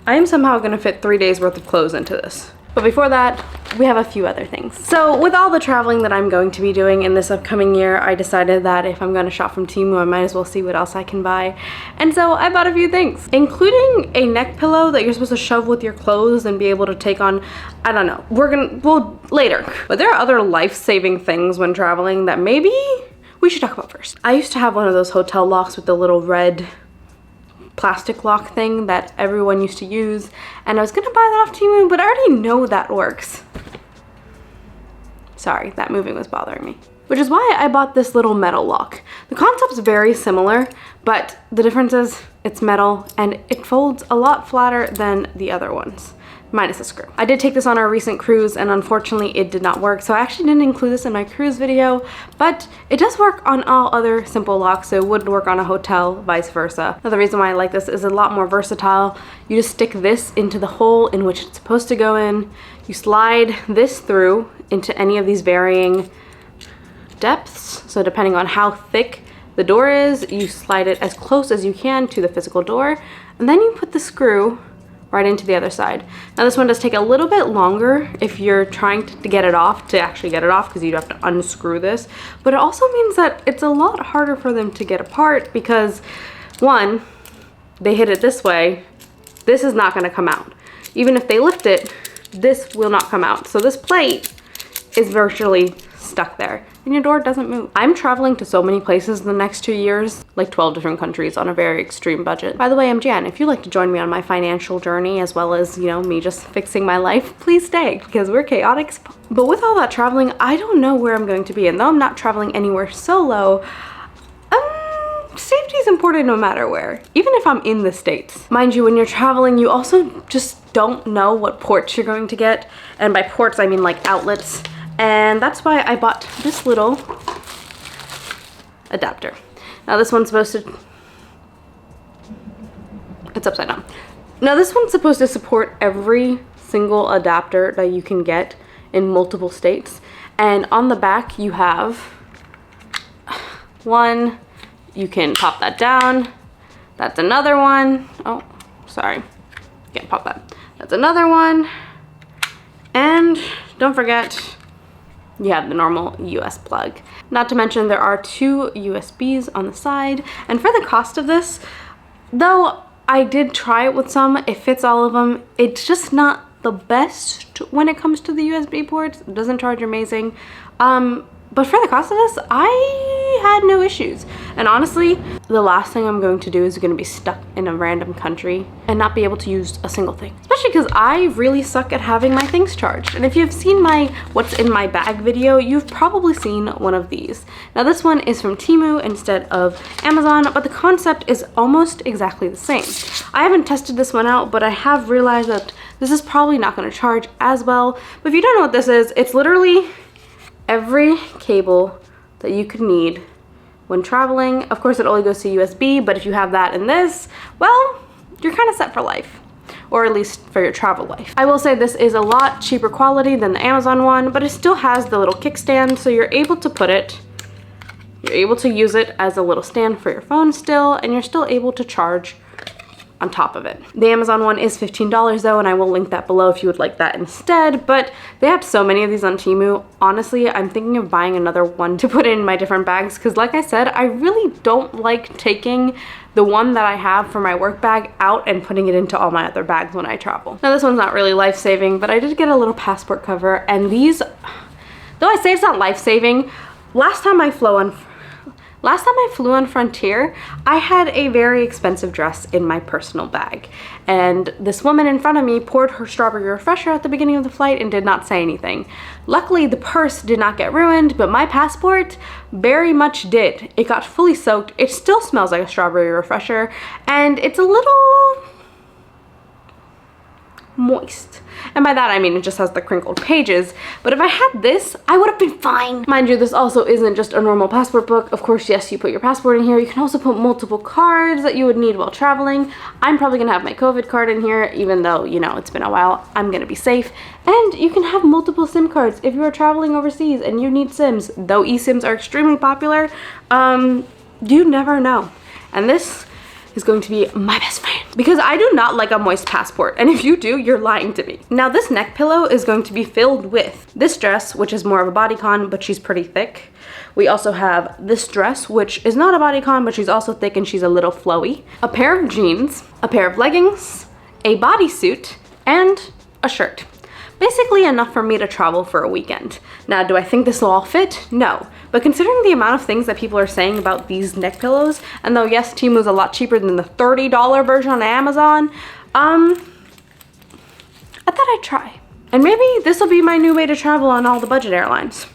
I am somehow gonna fit 3 days worth of clothes into this. But before that, we have a few other things. So with all the traveling that I'm going to be doing in this upcoming year, I decided that if I'm gonna shop from Temu, I might as well see what else I can buy. And so I bought a few things, including a neck pillow that you're supposed to shove with your clothes and be able to take on, I don't know, well, later. But there are other life-saving things when traveling that maybe we should talk about first. I used to have one of those hotel locks with the little red plastic lock thing that everyone used to use, and I was gonna buy that off Temu, but I already know that works. Sorry, that moving was bothering me. Which is why I bought this little metal lock. The concept's very similar, but the difference is it's metal and it folds a lot flatter than the other ones, minus the screw. I did take this on our recent cruise and unfortunately it did not work, so I actually didn't include this in my cruise video, but it does work on all other simple locks, so it would work on a hotel, vice versa. Now the reason why I like this is a lot more versatile. You just stick this into the hole in which it's supposed to go in, you slide this through into any of these varying depths, so depending on how thick the door is, you slide it as close as you can to the physical door, and then you put the screw right into the other side. Now this one does take a little bit longer if you're trying to get it off, to actually get it off, because you'd have to unscrew this, but it also means that it's a lot harder for them to get apart because, one, they hit it this way, this is not going to come out. Even if they lift it, this will not come out. So this plate is virtually stuck there and your door doesn't move. I'm traveling to so many places in the next 2 years, like 12 different countries on a very extreme budget. By the way, I'm Jan. If you'd like to join me on my financial journey as well as, you know, me just fixing my life, please stay because we're chaotic. But with all that traveling, I don't know where I'm going to be, and though I'm not traveling anywhere solo, safety is important no matter where, even if I'm in the States. Mind you, when you're traveling, you also just don't know what ports you're going to get, and by ports I mean like outlets. And that's why I bought this little adapter. Now this one's supposed to, it's upside down. Now this one's supposed to support every single adapter that you can get in multiple states. And on the back you have one, you can pop that down. That's another one. Oh, sorry, can't pop that. That's another one. And don't forget, you have the normal US plug. Not to mention there are 2 USBs on the side. And for the cost of this, though I did try it with some, it fits all of them, it's just not the best when it comes to the USB ports. It doesn't charge amazing. But for the cost of this, I had no issues. And honestly, the last thing I'm going to do is going to be stuck in a random country and not be able to use a single thing. Especially because I really suck at having my things charged. And if you've seen my what's in my bag video, you've probably seen one of these. Now this one is from Temu instead of Amazon, but the concept is almost exactly the same. I haven't tested this one out, but I have realized that this is probably not going to charge as well. But if you don't know what this is, it's literally every cable that you could need when traveling. Of course, it only goes to USB, but if you have that and this, well, you're kind of set for life, or at least for your travel life. I will say this is a lot cheaper quality than the Amazon one, but it still has the little kickstand, so you're able to put it, you're able to use it as a little stand for your phone still, and you're still able to charge on top of it. The Amazon one is $15 though, and I will link that below if you would like that instead, but they have so many of these on Temu. Honestly, I'm thinking of buying another one to put in my different bags because like I said, I really don't like taking the one that I have for my work bag out and putting it into all my other bags when I travel. Now this one's not really life-saving, but I did get a little passport cover, and these, though I say it's not life-saving, last time I flew on Frontier, I had a very expensive dress in my personal bag. And this woman in front of me poured her strawberry refresher at the beginning of the flight and did not say anything. Luckily, the purse did not get ruined, but my passport very much did. It got fully soaked. It still smells like a strawberry refresher, and it's a little moist. And by that I mean it just has the crinkled pages, but if I had this, I would have been fine. Mind you, this also isn't just a normal passport book. Of course, yes, you put your passport in here. You can also put multiple cards that you would need while traveling. I'm probably gonna have my COVID card in here, even though, you know, it's been a while. I'm gonna be safe. And you can have multiple SIM cards if you are traveling overseas and you need SIMs. Though eSIMs are extremely popular, you never know. And this is going to be my best friend because I do not like a moist passport. And if you do, you're lying to me. Now this neck pillow is going to be filled with this dress, which is more of a bodycon, but she's pretty thick. We also have this dress, which is not a bodycon, but she's also thick and she's a little flowy. A pair of jeans, a pair of leggings, a bodysuit, and a shirt. Basically enough for me to travel for a weekend. Now, do I think this will all fit? No. But considering the amount of things that people are saying about these neck pillows, and though yes, Temu's a lot cheaper than the $30 version on Amazon, I thought I'd try. And maybe this will be my new way to travel on all the budget airlines.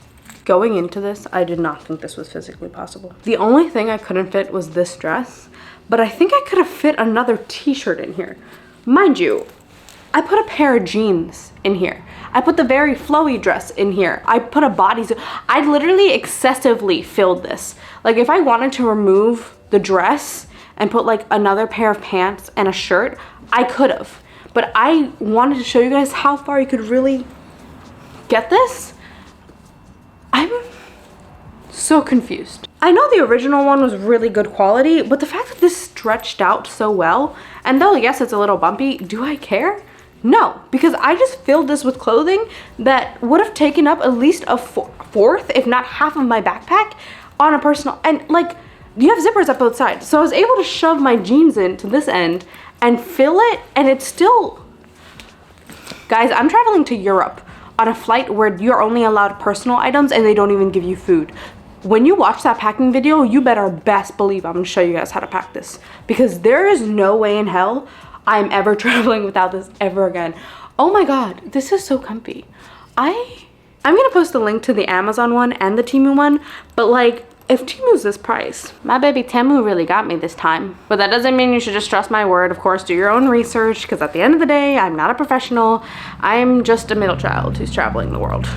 Going into this, I did not think this was physically possible. The only thing I couldn't fit was this dress, but I think I could have fit another t-shirt in here. Mind you, I put a pair of jeans in here. I put the very flowy dress in here. I put a bodysuit. I literally excessively filled this. Like if I wanted to remove the dress and put like another pair of pants and a shirt, I could have. But I wanted to show you guys how far you could really get this. I'm so confused. I know the original one was really good quality, but the fact that this stretched out so well, and though yes, it's a little bumpy, do I care? No, because I just filled this with clothing that would have taken up at least a fourth, if not half of my backpack on a personal, and like, you have zippers up both sides. So I was able to shove my jeans into this end and fill it, and it's still, guys, I'm traveling to Europe on a flight where you're only allowed personal items and they don't even give you food. When you watch that packing video, you better best believe I'm gonna show you guys how to pack this, because there is no way in hell I'm ever traveling without this ever again. Oh my god, this is so comfy. I'm gonna post a link to the Amazon one and the Temu one, but like, if Temu's this price, my baby Temu really got me this time. But that doesn't mean you should just trust my word. Of course, do your own research, because at the end of the day, I'm not a professional. I'm just a middle child who's traveling the world.